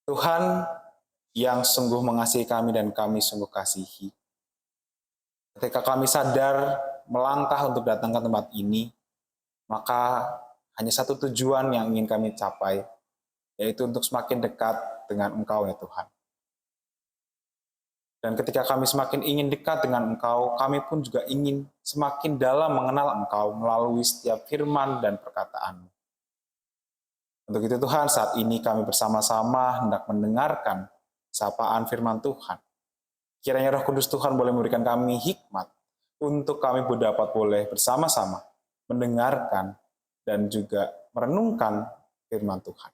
Tuhan yang sungguh mengasihi kami dan kami sungguh kasihi. Ketika kami sadar melangkah untuk datang ke tempat ini, maka hanya satu tujuan yang ingin kami capai, yaitu untuk semakin dekat dengan Engkau ya Tuhan. Dan ketika kami semakin ingin dekat dengan Engkau, kami pun juga ingin semakin dalam mengenal Engkau melalui setiap firman dan perkataan-Mu. Untuk itu Tuhan, saat ini kami bersama-sama hendak mendengarkan sapaan firman Tuhan. Kiranya Roh Kudus Tuhan boleh memberikan kami hikmat untuk kami dapat boleh bersama-sama mendengarkan dan juga merenungkan firman Tuhan.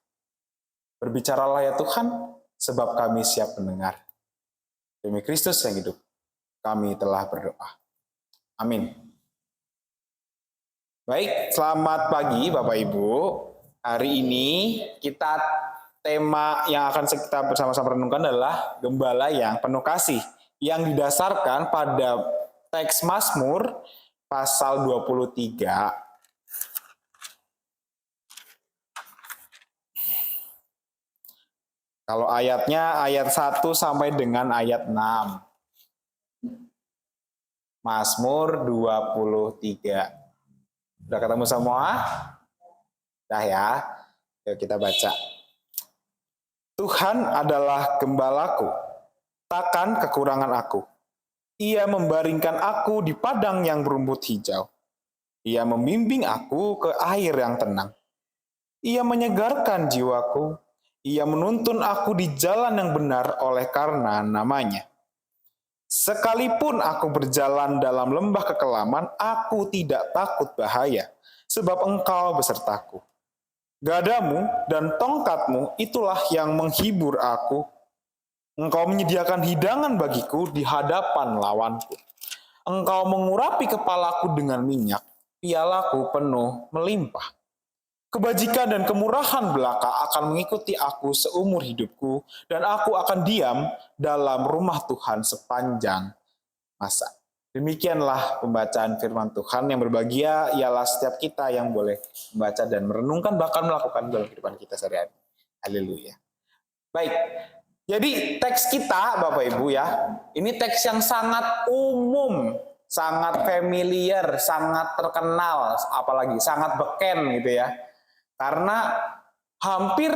Berbicaralah ya Tuhan, sebab kami siap mendengar. Demi Kristus yang hidup, kami telah berdoa. Amin. Baik, selamat pagi Bapak Ibu. Hari ini tema yang akan kita bersama-sama renungkan adalah gembala yang penuh kasih, yang didasarkan pada teks Mazmur pasal 23. Kalau ayatnya ayat 1 sampai dengan ayat 6. Mazmur 23. Sudah ketemu semua? Dah ya. Yuk kita baca. Tuhan adalah gembalaku, takkan kekurangan aku. Ia membaringkan aku di padang yang berumput hijau. Ia membimbing aku ke air yang tenang. Ia menyegarkan jiwaku. Ia menuntun aku di jalan yang benar oleh karena namanya. Sekalipun aku berjalan dalam lembah kekelaman, aku tidak takut bahaya, sebab Engkau besertaku. Gadamu dan tongkatmu itulah yang menghibur aku. Engkau menyediakan hidangan bagiku di hadapan lawanku. Engkau mengurapi kepalaku dengan minyak, pialaku penuh melimpah. Kebajikan dan kemurahan belaka akan mengikuti aku seumur hidupku, dan aku akan diam dalam rumah Tuhan sepanjang masa. Demikianlah pembacaan firman Tuhan. Yang berbahagia ialah setiap kita yang boleh membaca dan merenungkan, bahkan melakukan dalam kehidupan kita sehari-hari. Haleluya. Baik, jadi teks kita Bapak Ibu ya, ini teks yang sangat umum, sangat familiar, sangat terkenal, apalagi sangat beken gitu ya. Karena hampir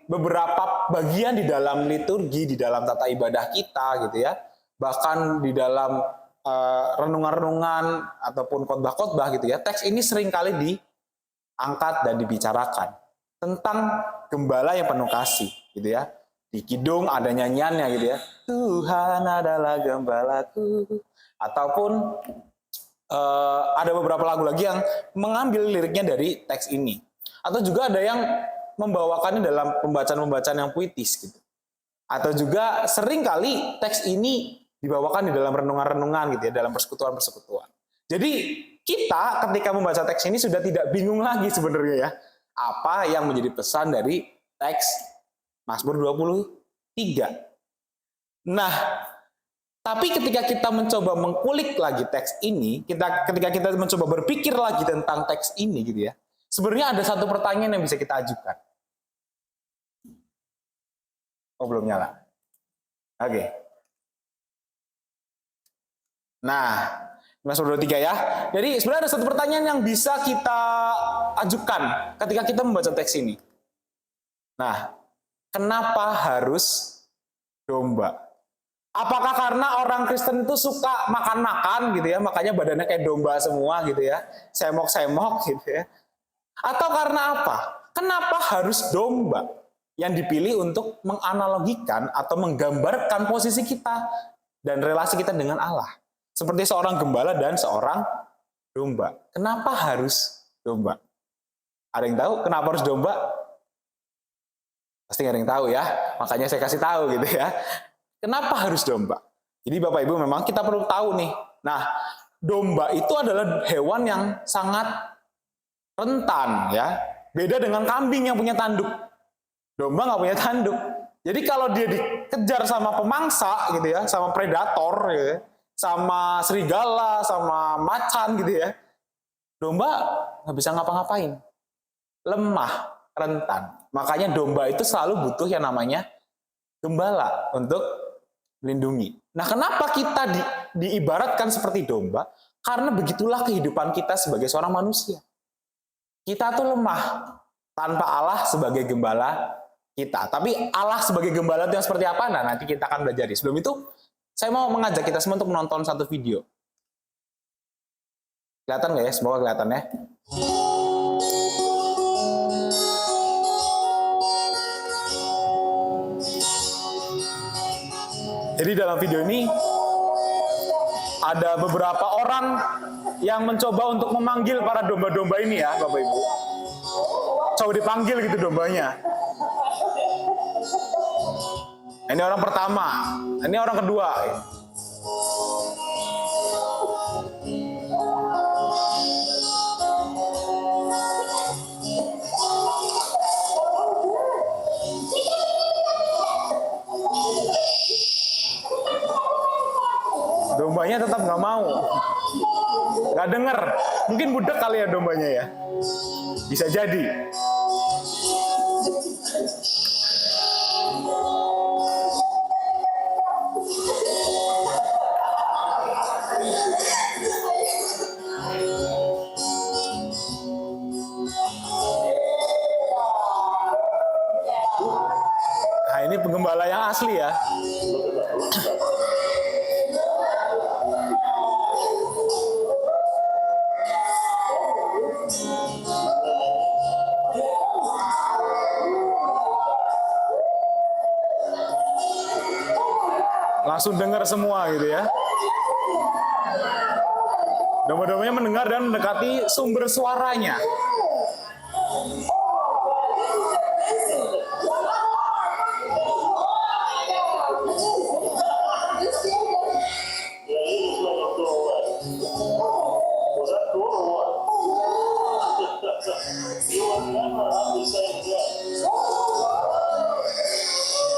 beberapa bagian di dalam liturgi, di dalam tata ibadah kita gitu ya, bahkan di dalam renungan-renungan ataupun khotbah-khotbah gitu ya, teks ini seringkali diangkat dan dibicarakan tentang gembala yang penuh kasih gitu ya. Di kidung ada nyanyiannya gitu ya, Tuhan adalah gembalaku, ataupun ada beberapa lagu lagi yang mengambil liriknya dari teks ini. Atau juga ada yang membawakannya dalam pembacaan-pembacaan yang puitis gitu. Atau juga sering kali teks ini dibawakan di dalam renungan-renungan gitu ya, dalam persekutuan-persekutuan. Jadi kita ketika membaca teks ini sudah tidak bingung lagi sebenarnya ya, apa yang menjadi pesan dari teks Mazmur 23. Nah, tapi ketika kita mencoba mengkulik lagi teks ini, ketika kita mencoba berpikir lagi tentang teks ini gitu ya, sebenarnya ada satu pertanyaan yang bisa kita ajukan. Oh, belum nyala. Oke. Nah, Mazmur 23 ya. Jadi sebenarnya ada satu pertanyaan yang bisa kita ajukan ketika kita membaca teks ini. Nah, kenapa harus domba? Apakah karena orang Kristen itu suka makan-makan gitu ya, makanya badannya kayak domba semua gitu ya, semok-semok gitu ya? Atau karena apa? Kenapa harus domba yang dipilih untuk menganalogikan atau menggambarkan posisi kita dan relasi kita dengan Allah? Seperti seorang gembala dan seorang domba. Kenapa harus domba? Ada yang tahu kenapa harus domba? Pasti nggak ada yang tahu ya, makanya saya kasih tahu gitu ya. Kenapa harus domba? Jadi Bapak Ibu memang kita perlu tahu nih. Nah, domba itu adalah hewan yang sangat rentan ya. Beda dengan kambing yang punya tanduk. Domba nggak punya tanduk. Jadi kalau dia dikejar sama pemangsa gitu ya, sama predator gitu ya, sama serigala, sama macan gitu ya, domba nggak bisa ngapa-ngapain. Lemah, rentan. Makanya domba itu selalu butuh yang namanya gembala untuk melindungi. Nah, kenapa kita diibaratkan seperti domba? Karena begitulah kehidupan kita sebagai seorang manusia. Kita tuh lemah tanpa Allah sebagai gembala kita. Tapi Allah sebagai gembala itu yang seperti apa? Nah, nanti kita akan belajar. Sebelum itu, saya mau mengajak kita semua untuk menonton satu video. Kelihatan nggak ya? Semoga kelihatan ya. Jadi dalam video ini ada beberapa orang yang mencoba untuk memanggil para domba-domba ini ya, Bapak Ibu. Coba dipanggil gitu dombanya. Ini orang pertama, ini orang kedua. Dombanya tetap nggak mau, nggak denger. Mungkin budak kali ya dombanya ya, bisa jadi. Nah, ini penggembala yang asli ya. Langsung dengar semua gitu ya. Domba-dombanya mendengar dan mendekati sumber suaranya.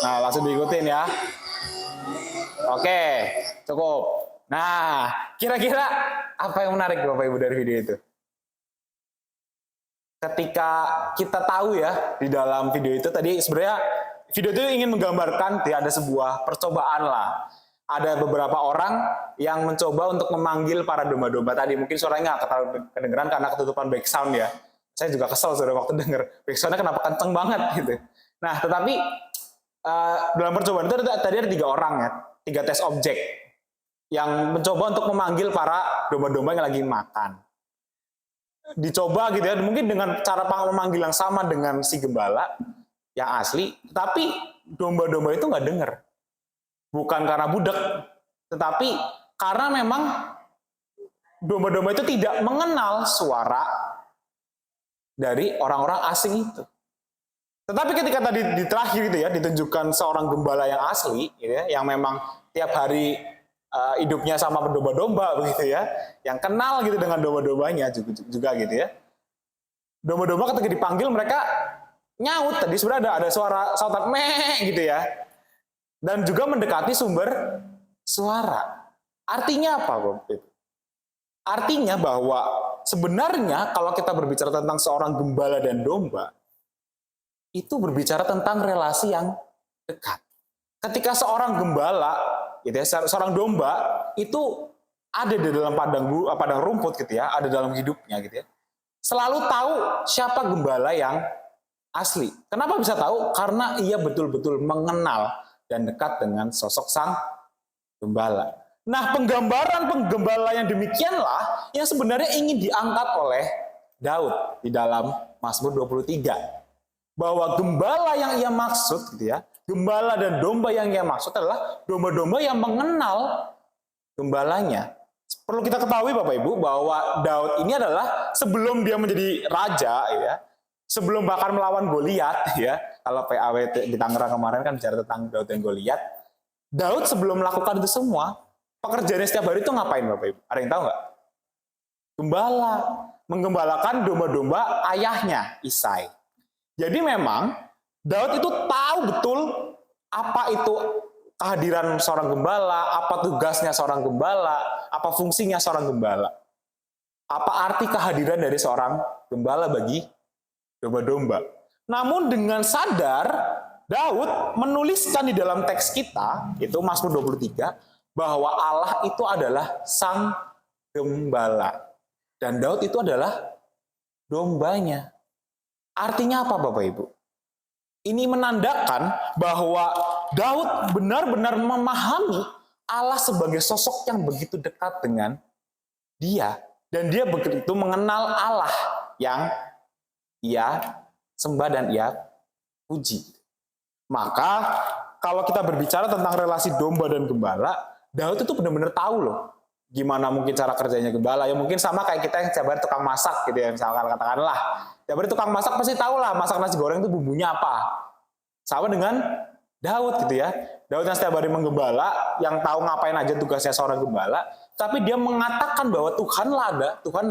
Nah, langsung diikutin ya. Oke, cukup. Nah, kira-kira apa yang menarik Bapak Ibu dari video itu? Ketika kita tahu ya, di dalam video itu tadi sebenarnya video itu ingin menggambarkan ada sebuah percobaan lah. Ada beberapa orang yang mencoba untuk memanggil para domba-domba tadi. Mungkin suaranya nggak kedengeran karena ketutupan background ya. Saya juga kesel saudara waktu denger backsoundnya kenapa kenceng banget gitu. Nah, tetapi dalam percobaan itu tadi ada 3 orang ya, 3 tes objek yang mencoba untuk memanggil para domba-domba yang lagi makan. Dicoba gitu ya, mungkin dengan cara memanggil yang sama dengan si gembala yang asli, tapi domba-domba itu nggak dengar. Bukan karena budak, tetapi karena memang domba-domba itu tidak mengenal suara dari orang-orang asing itu. Tetapi ketika tadi di terakhir gitu ya, ditunjukkan seorang gembala yang asli, gitu ya, yang memang tiap hari hidupnya sama domba-domba begitu ya, yang kenal gitu dengan domba-dombanya juga gitu ya. Domba-domba ketika dipanggil mereka nyaut, tadi sebenarnya ada suara sautan meh gitu ya. Dan juga mendekati sumber suara. Artinya apa, Bapak? Artinya bahwa sebenarnya kalau kita berbicara tentang seorang gembala dan domba, itu berbicara tentang relasi yang dekat. Ketika seorang gembala, gitu ya, seorang domba itu ada di dalam padang rumput gitu ya, ada dalam hidupnya gitu ya. Selalu tahu siapa gembala yang asli. Kenapa bisa tahu? Karena ia betul-betul mengenal dan dekat dengan sosok sang gembala. Nah, penggambaran penggembala yang demikianlah yang sebenarnya ingin diangkat oleh Daud di dalam Mazmur 23. Bahwa gembala yang ia maksud gitu ya, gembala dan domba yang ia maksud adalah domba-domba yang mengenal gembalanya. Perlu kita ketahui Bapak Ibu bahwa Daud ini adalah sebelum dia menjadi raja ya, sebelum bahkan melawan Goliat ya. Kalau PAW di Tangerang kemarin kan bicara tentang Daud dan Goliat. Daud sebelum melakukan itu semua, pekerjaannya setiap hari itu ngapain Bapak Ibu? Ada yang tahu nggak? Gembala, menggembalakan domba-domba ayahnya Isai. Jadi memang Daud itu tahu betul apa itu kehadiran seorang gembala, apa tugasnya seorang gembala, apa fungsinya seorang gembala. Apa arti kehadiran dari seorang gembala bagi domba-domba. Namun dengan sadar Daud menuliskan di dalam teks kita, itu Mazmur 23, bahwa Allah itu adalah sang gembala. Dan Daud itu adalah dombanya. Artinya apa Bapak Ibu? Ini menandakan bahwa Daud benar-benar memahami Allah sebagai sosok yang begitu dekat dengan dia. Dan dia begitu mengenal Allah yang ia sembah dan ia puji. Maka kalau kita berbicara tentang relasi domba dan gembala, Daud itu benar-benar tahu loh gimana mungkin cara kerjanya gembala. Ya mungkin sama kayak kita yang tiap hari tukang masak gitu ya, misalkan katakanlah. Tiap hari tukang masak pasti tahu lah masak nasi goreng itu bumbunya apa. Sama dengan Daud gitu ya. Daud yang setiap hari menggembala, yang tahu ngapain aja tugasnya seorang gembala, tapi dia mengatakan bahwa Tuhan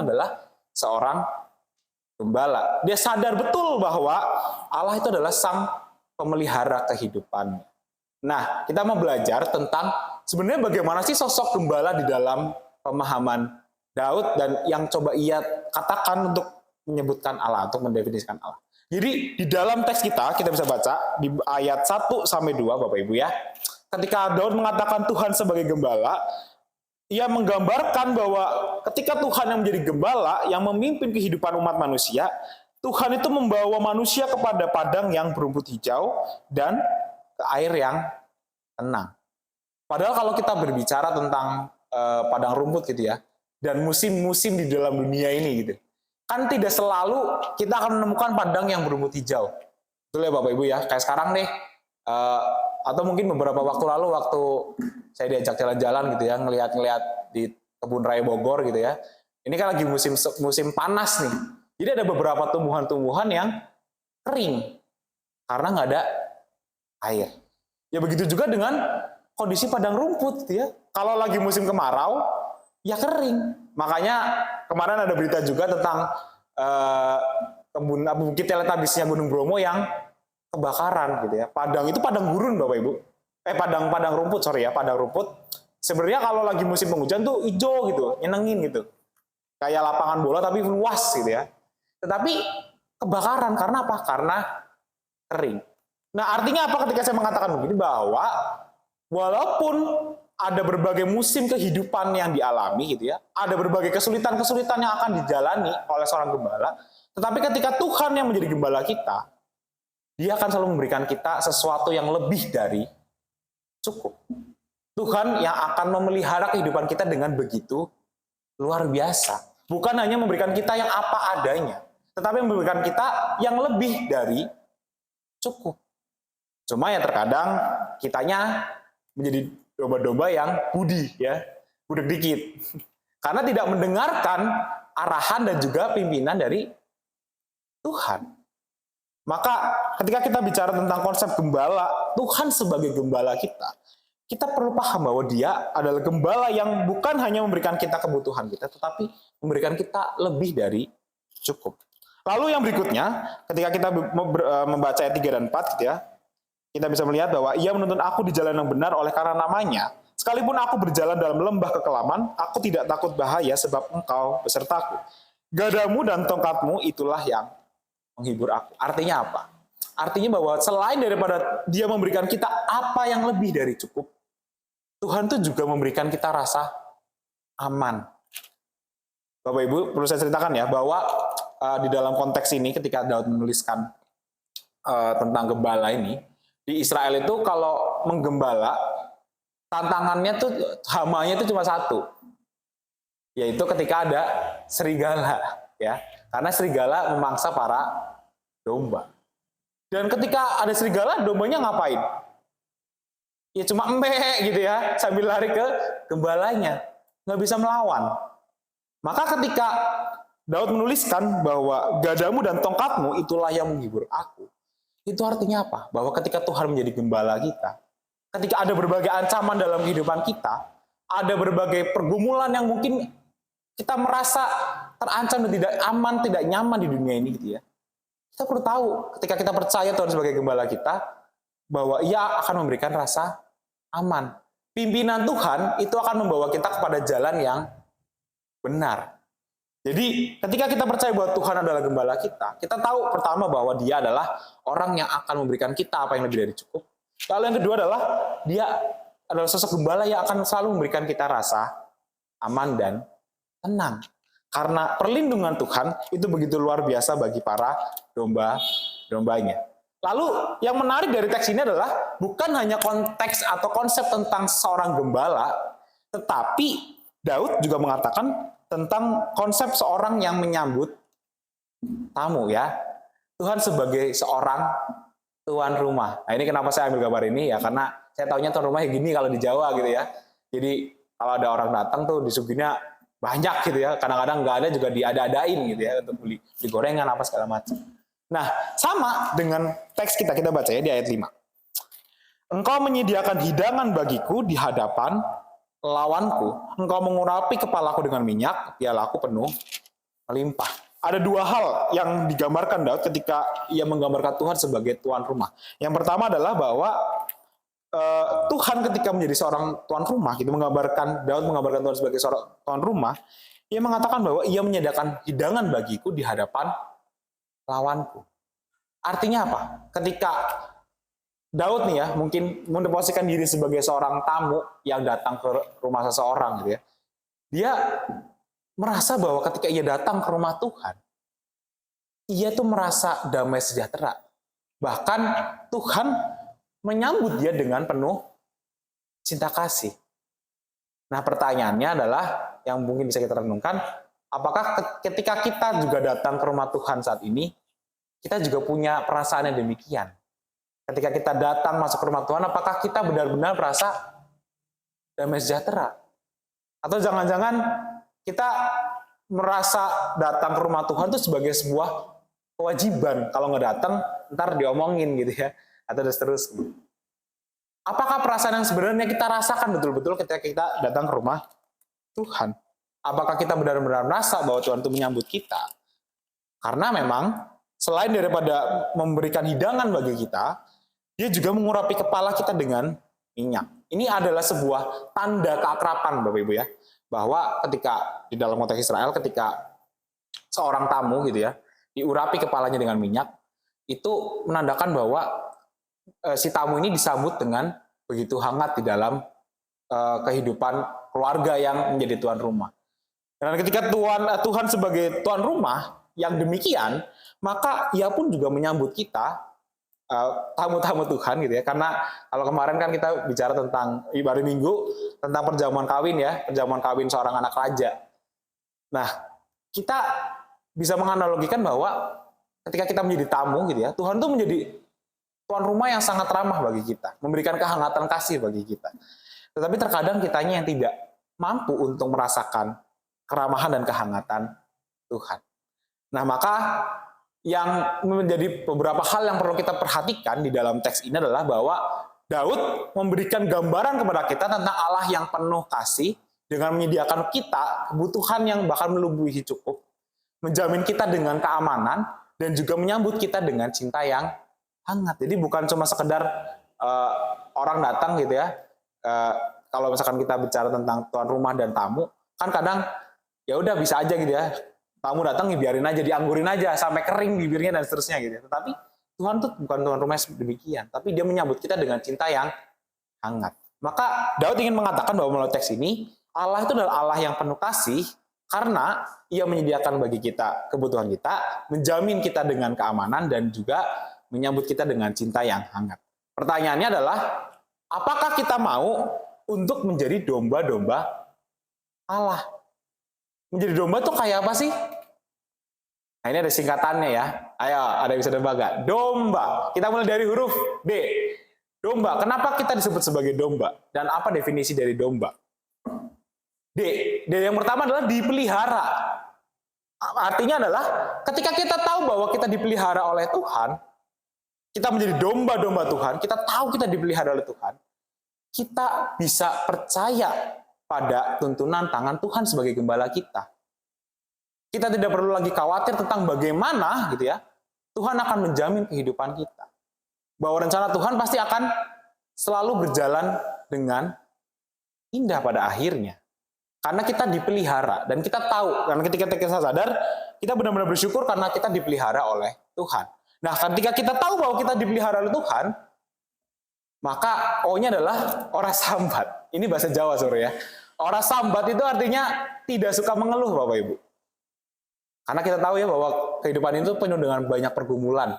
adalah seorang gembala. Dia sadar betul bahwa Allah itu adalah sang pemelihara kehidupan. Nah, kita mau belajar tentang sebenarnya bagaimana sih sosok gembala di dalam pemahaman Daud dan yang coba ia katakan untuk menyebutkan Allah, untuk mendefinisikan Allah. Jadi di dalam teks kita bisa baca di ayat 1 sampai 2 Bapak Ibu ya. Ketika Daud mengatakan Tuhan sebagai gembala, ia menggambarkan bahwa ketika Tuhan yang menjadi gembala yang memimpin kehidupan umat manusia, Tuhan itu membawa manusia kepada padang yang berumput hijau dan ke air yang tenang. Padahal kalau kita berbicara tentang padang rumput gitu ya, dan musim-musim di dalam dunia ini gitu, kan tidak selalu kita akan menemukan padang yang berumput hijau. Betul ya Bapak Ibu ya, kayak sekarang nih, atau mungkin beberapa waktu lalu waktu saya diajak jalan-jalan gitu ya, ngelihat-ngelihat di kebun raya Bogor gitu ya. Ini kan lagi musim panas nih. Jadi ada beberapa tumbuhan-tumbuhan yang kering karena nggak ada air. Ya begitu juga dengan kondisi padang rumput gitu ya. Kalau lagi musim kemarau, ya kering. Makanya kemarin ada berita juga tentang bukit teletabisnya Gunung Bromo yang kebakaran gitu ya. Padang itu padang gurun Bapak Ibu. Padang rumput, padang rumput. Sebenarnya kalau lagi musim penghujan tuh hijau gitu, nyenengin gitu. Kayak lapangan bola tapi luas gitu ya. Tetapi kebakaran karena apa? Karena kering. Nah, artinya apa ketika saya mengatakan begini? Bahwa walaupun ada berbagai musim kehidupan yang dialami gitu ya, ada berbagai kesulitan-kesulitan yang akan dijalani oleh seorang gembala, tetapi ketika Tuhan yang menjadi gembala kita, Dia akan selalu memberikan kita sesuatu yang lebih dari cukup. Tuhan yang akan memelihara kehidupan kita dengan begitu luar biasa. Bukan hanya memberikan kita yang apa adanya, tetapi memberikan kita yang lebih dari cukup. Cuma ya terkadang kitanya menjadi domba-domba yang budi ya, budek dikit. Karena tidak mendengarkan arahan dan juga pimpinan dari Tuhan. Maka ketika kita bicara tentang konsep gembala, Tuhan sebagai gembala kita perlu paham bahwa Dia adalah gembala yang bukan hanya memberikan kita kebutuhan kita, tetapi memberikan kita lebih dari cukup. Lalu yang berikutnya, ketika kita membaca ayat 3 dan 4 gitu ya, kita bisa melihat bahwa Ia menuntun aku di jalan yang benar oleh karena namanya. Sekalipun aku berjalan dalam lembah kekelaman, aku tidak takut bahaya sebab Engkau besertaku. Gadamu dan tongkatmu itulah yang menghibur aku. Artinya apa? Artinya bahwa selain daripada Dia memberikan kita apa yang lebih dari cukup, Tuhan itu juga memberikan kita rasa aman. Bapak Ibu, perlu saya ceritakan ya, bahwa di dalam konteks ini ketika Daud menuliskan tentang gembala ini, di Israel itu kalau menggembala, tantangannya tuh hamanya itu cuma satu, yaitu ketika ada serigala, ya, karena serigala memangsa para domba. Dan ketika ada serigala, dombanya ngapain? Ya cuma empek gitu ya, sambil lari ke gembalanya, nggak bisa melawan. Maka ketika Daud menuliskan bahwa gadamu dan tongkatmu itulah yang menghibur aku, itu artinya apa? Bahwa ketika Tuhan menjadi gembala kita, ketika ada berbagai ancaman dalam kehidupan kita, ada berbagai pergumulan yang mungkin kita merasa terancam dan tidak aman, tidak nyaman di dunia ini gitu ya. Kita perlu tahu ketika kita percaya Tuhan sebagai gembala kita, bahwa Ia akan memberikan rasa aman. Pimpinan Tuhan itu akan membawa kita kepada jalan yang benar. Jadi ketika kita percaya bahwa Tuhan adalah gembala kita tahu pertama bahwa Dia adalah orang yang akan memberikan kita apa yang lebih dari cukup. Lalu yang kedua adalah Dia adalah sosok gembala yang akan selalu memberikan kita rasa aman dan tenang. Karena perlindungan Tuhan itu begitu luar biasa bagi para domba-dombanya. Lalu yang menarik dari teks ini adalah bukan hanya konteks atau konsep tentang seorang gembala, tetapi Daud juga mengatakan tentang konsep seorang yang menyambut tamu ya. Tuhan sebagai seorang tuan rumah. Nah ini kenapa saya ambil gambar ini ya, karena saya taunya tuan rumahnya gini kalau di Jawa gitu ya. Jadi kalau ada orang datang tuh disuguhnya banyak gitu ya. Kadang-kadang nggak ada juga diada-adain gitu ya untuk beli gorengan apa segala macam. Nah, sama dengan teks kita baca ya di ayat 5. Engkau menyediakan hidangan bagiku di hadapan lawanku. Engkau mengurapi kepalaku dengan minyak, pialaku penuh melimpah. Ada dua hal yang digambarkan Daud ketika ia menggambarkan Tuhan sebagai tuan rumah. Yang pertama adalah bahwa Tuhan ketika menjadi seorang tuan rumah, gitu Daud menggambarkan Tuhan sebagai seorang tuan rumah, ia mengatakan bahwa ia menyediakan hidangan bagiku di hadapan lawanku. Artinya apa? Ketika Daud nih ya, mungkin mendeposisikan diri sebagai seorang tamu yang datang ke rumah seseorang gitu ya. Dia merasa bahwa ketika ia datang ke rumah Tuhan, ia tuh merasa damai sejahtera. Bahkan Tuhan menyambut dia dengan penuh cinta kasih. Nah, pertanyaannya adalah yang mungkin bisa kita renungkan, apakah ketika kita juga datang ke rumah Tuhan saat ini, kita juga punya perasaan yang demikian? Ketika kita datang masuk ke rumah Tuhan, apakah kita benar-benar merasa damai sejahtera? Atau jangan-jangan kita merasa datang ke rumah Tuhan itu sebagai sebuah kewajiban. Kalau nggak datang, ntar diomongin gitu ya. Atau seterusnya. Apakah perasaan yang sebenarnya kita rasakan betul-betul ketika kita datang ke rumah Tuhan? Apakah kita benar-benar merasa bahwa Tuhan itu menyambut kita? Karena memang selain daripada memberikan hidangan bagi kita, Dia juga mengurapi kepala kita dengan minyak. Ini adalah sebuah tanda keakraban, Bapak Ibu ya. Bahwa ketika di dalam konteks Israel, ketika seorang tamu gitu ya, diurapi kepalanya dengan minyak, itu menandakan bahwa si tamu ini disambut dengan begitu hangat di dalam kehidupan keluarga yang menjadi tuan rumah. Dan ketika Tuhan sebagai tuan rumah yang demikian, maka Ia pun juga menyambut kita, tamu-tamu Tuhan gitu ya. Karena kalau kemarin kan kita bicara tentang ibadah minggu tentang perjamuan kawin ya, perjamuan kawin seorang anak raja. Nah, kita bisa menganalogikan bahwa ketika kita menjadi tamu gitu ya, Tuhan tuh menjadi tuan rumah yang sangat ramah bagi kita, memberikan kehangatan kasih bagi kita. Tetapi terkadang kitanya yang tidak mampu untuk merasakan keramahan dan kehangatan Tuhan. Nah, maka yang menjadi beberapa hal yang perlu kita perhatikan di dalam teks ini adalah bahwa Daud memberikan gambaran kepada kita tentang Allah yang penuh kasih dengan menyediakan kita kebutuhan yang bahkan melebihi cukup, menjamin kita dengan keamanan, dan juga menyambut kita dengan cinta yang hangat. Jadi bukan cuma sekedar orang datang gitu ya. Kalau misalkan kita bicara tentang tuan rumah dan tamu, kan kadang ya udah bisa aja gitu ya. Tamu datang biarin aja, dianggurin aja sampai kering bibirnya dan seterusnya gitu. Tetapi Tuhan tuh bukan tuan rumah demikian, tapi Dia menyambut kita dengan cinta yang hangat. Maka Daud ingin mengatakan bahwa melalui teks ini Allah itu adalah Allah yang penuh kasih karena Ia menyediakan bagi kita kebutuhan kita, menjamin kita dengan keamanan dan juga menyambut kita dengan cinta yang hangat. Pertanyaannya adalah, apakah kita mau untuk menjadi domba-domba Allah? Menjadi domba tuh kayak apa sih? Nah, ini ada singkatannya ya. Ayo, ada yang bisa nebak gak? Domba. Kita mulai dari huruf D. Domba. Kenapa kita disebut sebagai domba? Dan apa definisi dari domba? D. D yang pertama adalah dipelihara. Artinya adalah ketika kita tahu bahwa kita dipelihara oleh Tuhan, kita menjadi domba-domba Tuhan, kita tahu kita dipelihara oleh Tuhan, kita bisa percaya pada tuntunan tangan Tuhan sebagai gembala kita. Kita tidak perlu lagi khawatir tentang bagaimana gitu ya, Tuhan akan menjamin kehidupan kita. Bahwa rencana Tuhan pasti akan selalu berjalan dengan indah pada akhirnya. Karena kita dipelihara dan kita tahu, karena ketika kita sadar, kita benar-benar bersyukur karena kita dipelihara oleh Tuhan. Nah, ketika kita tahu bahwa kita dipelihara oleh Tuhan, maka O-nya adalah ora sambat. Ini bahasa Jawa, Saudara ya. Ora sambat itu artinya tidak suka mengeluh, Bapak Ibu. Karena kita tahu ya bahwa kehidupan itu penuh dengan banyak pergumulan.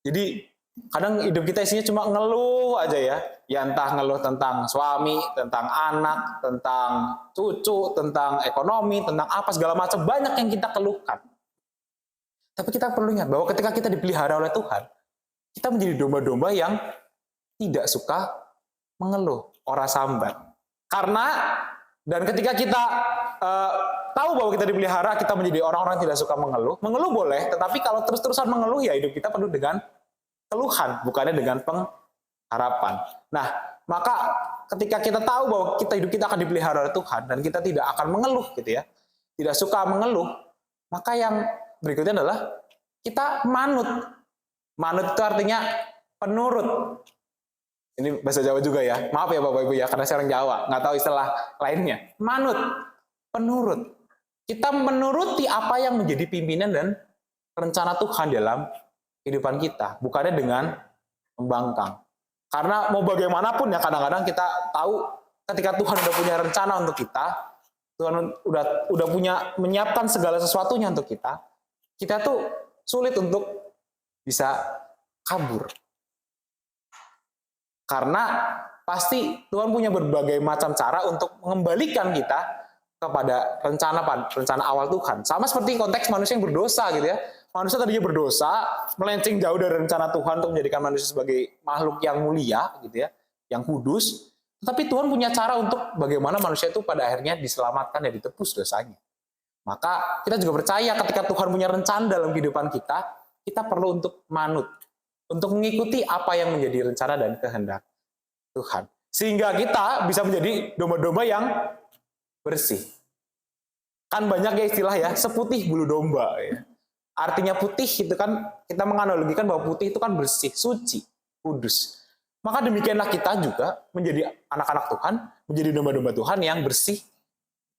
Jadi kadang hidup kita isinya cuma ngeluh aja ya. Ya entah ngeluh tentang suami, tentang anak, tentang cucu, tentang ekonomi, tentang apa segala macam, banyak yang kita keluhkan. Tapi kita perlu ingat bahwa ketika kita dipelihara oleh Tuhan, kita menjadi domba-domba yang tidak suka mengeluh, ora sambat. Karena dan ketika kita tahu bahwa kita dipelihara, kita menjadi orang-orang yang tidak suka mengeluh. Mengeluh boleh, tetapi kalau terus-terusan mengeluh, ya hidup kita penuh dengan keluhan, bukannya dengan pengharapan. Nah, maka ketika kita tahu bahwa hidup kita akan dipelihara oleh Tuhan, dan kita tidak akan mengeluh, gitu ya, tidak suka mengeluh, maka yang berikutnya adalah kita manut. Manut itu artinya penurut. Ini bahasa Jawa juga ya. Maaf ya Bapak Ibu ya, karena saya orang Jawa, nggak tahu istilah lainnya. Manut, penurut. Kita menuruti apa yang menjadi pimpinan dan rencana Tuhan dalam kehidupan kita, bukannya dengan membangkang. Karena mau bagaimanapun ya, kadang-kadang kita tahu ketika Tuhan udah punya rencana untuk kita, Tuhan udah punya menyiapkan segala sesuatunya untuk kita tuh sulit untuk bisa kabur. Karena pasti Tuhan punya berbagai macam cara untuk mengembalikan kita kepada rencana awal Tuhan. Sama seperti konteks manusia yang berdosa gitu ya. Manusia tadinya berdosa, melenceng jauh dari rencana Tuhan untuk menjadikan manusia sebagai makhluk yang mulia gitu ya, yang kudus. Tetapi Tuhan punya cara untuk bagaimana manusia itu pada akhirnya diselamatkan dan ditebus dosanya. Maka kita juga percaya ketika Tuhan punya rencana dalam kehidupan kita perlu untuk manut, untuk mengikuti apa yang menjadi rencana dan kehendak Tuhan. Sehingga kita bisa menjadi domba-domba yang bersih. Kan banyak ya istilah ya, seputih bulu domba. Ya. Artinya putih itu kan, kita menganalogikan bahwa putih itu kan bersih, suci, kudus. Maka demikianlah kita juga menjadi anak-anak Tuhan, menjadi domba-domba Tuhan yang bersih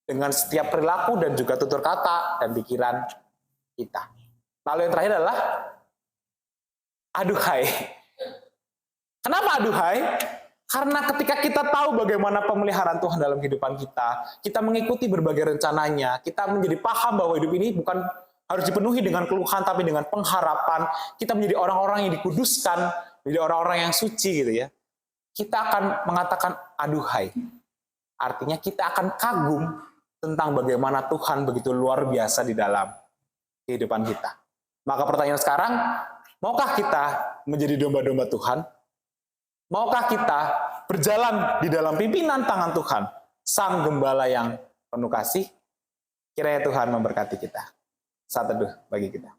dengan setiap perilaku dan juga tutur kata dan pikiran kita. Lalu yang terakhir adalah aduhai. Kenapa aduhai? Karena ketika kita tahu bagaimana pemeliharaan Tuhan dalam kehidupan kita mengikuti berbagai rencananya, kita menjadi paham bahwa hidup ini bukan harus dipenuhi dengan keluhan, tapi dengan pengharapan. Kita menjadi orang-orang yang dikuduskan, menjadi orang-orang yang suci gitu ya. Kita akan mengatakan aduhai. Artinya kita akan kagum tentang bagaimana Tuhan begitu luar biasa di dalam kehidupan kita. Maka pertanyaan sekarang, maukah kita menjadi domba-domba Tuhan? Maukah kita berjalan di dalam pimpinan tangan Tuhan, Sang Gembala yang penuh kasih? Kiranya Tuhan memberkati kita. Saat teduh bagi kita.